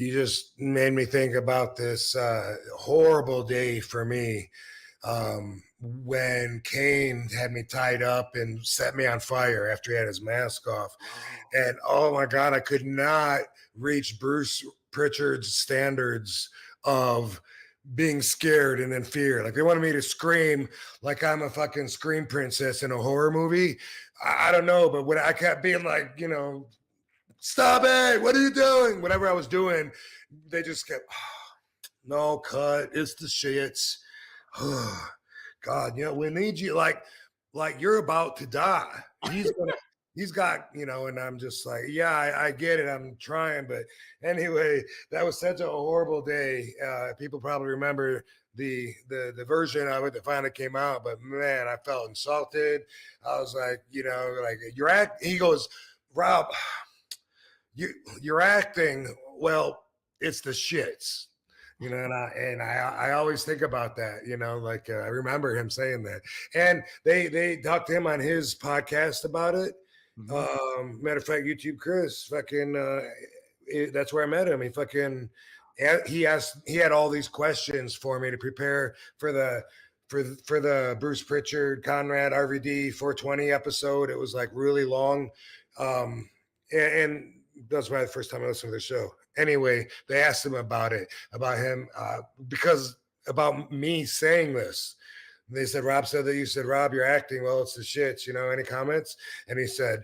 you just made me think about this horrible day for me when Kane had me tied up and set me on fire after he had his mask off. And oh my God, I could not reach Bruce Pritchard's standards of being scared and in fear. Like they wanted me to scream like I'm a fucking scream princess in a horror movie. I don't know, but when I kept being like, stop it, what are you doing? Whatever I was doing, they just kept, no, cut, it's the shits. God, we need you like you're about to die. He's got, and I'm just like, yeah, I get it. I'm trying. But anyway, that was such a horrible day. People probably remember the version of it that finally came out, but man, I felt insulted. I was like, like he goes, Rob, you're acting. Well, it's the shits. And I always think about that, I remember him saying that. And they talked to him on his podcast about it. Mm-hmm. Matter of fact, YouTube Chris, that's where I met him. He had all these questions for me to prepare for the Bruce Pritchard, Conrad, RVD 420 episode. It was like really long. And that's why the first time I listened to the show. Anyway, they asked him about him, because about me saying this. And they said, Rob said that you said, Rob, you're acting. Well, it's the shits, any comments? And he said,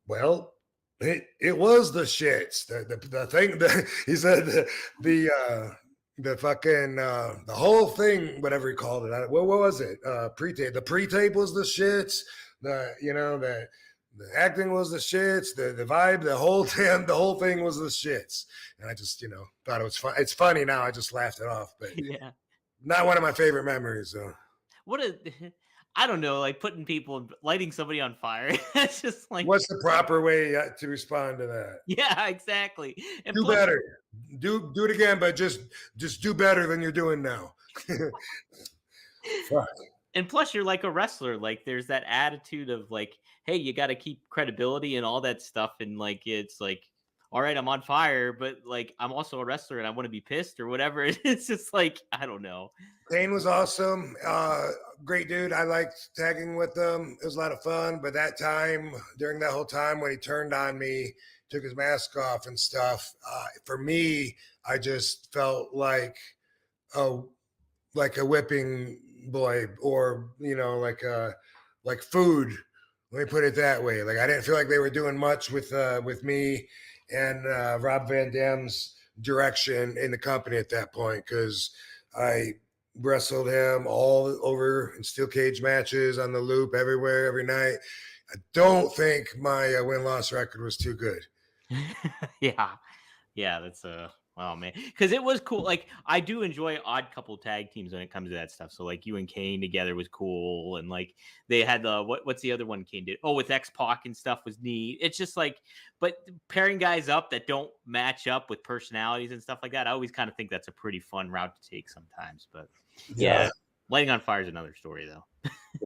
well, it was the shits. The thing that he said, the fucking, the whole thing, whatever he called it. What was it? Pre-tape. The pre-tape was the shits. The acting was the shits, the vibe, the whole thing was the shits. And I just, thought it was fun. It's funny now. I just laughed it off, but yeah, not one of my favorite memories. So I don't know, like lighting somebody on fire. That's just like, what's the proper way to respond to that? Yeah, exactly. And do better. Do it again, but just do better than you're doing now. And plus, you're like a wrestler. Like, there's that attitude of like, hey, you got to keep credibility and all that stuff. And like, it's like, all right, I'm on fire, but like, I'm also a wrestler and I want to be pissed or whatever. It's just like, I don't know. Kane was awesome. Great dude. I liked tagging with him. It was a lot of fun. But during that whole time when he turned on me, took his mask off and stuff, for me, I just felt like a whipping boy, or like food. Let me put it that way. Like I didn't feel like they were doing much with me and Rob Van Dam's direction in the company at that point, because I wrestled him all over in steel cage matches, on the loop, everywhere, every night. I don't think my win-loss record was too good. Yeah, that's oh man, because it was cool. Like I do enjoy odd couple tag teams when it comes to that stuff. So like you and Kane together was cool, and like they had the what's the other one Kane did? Oh, with X-Pac and stuff was neat. It's just like, but pairing guys up that don't match up with personalities and stuff like that, I always kind of think that's a pretty fun route to take sometimes. But yeah lighting on fire is another story though.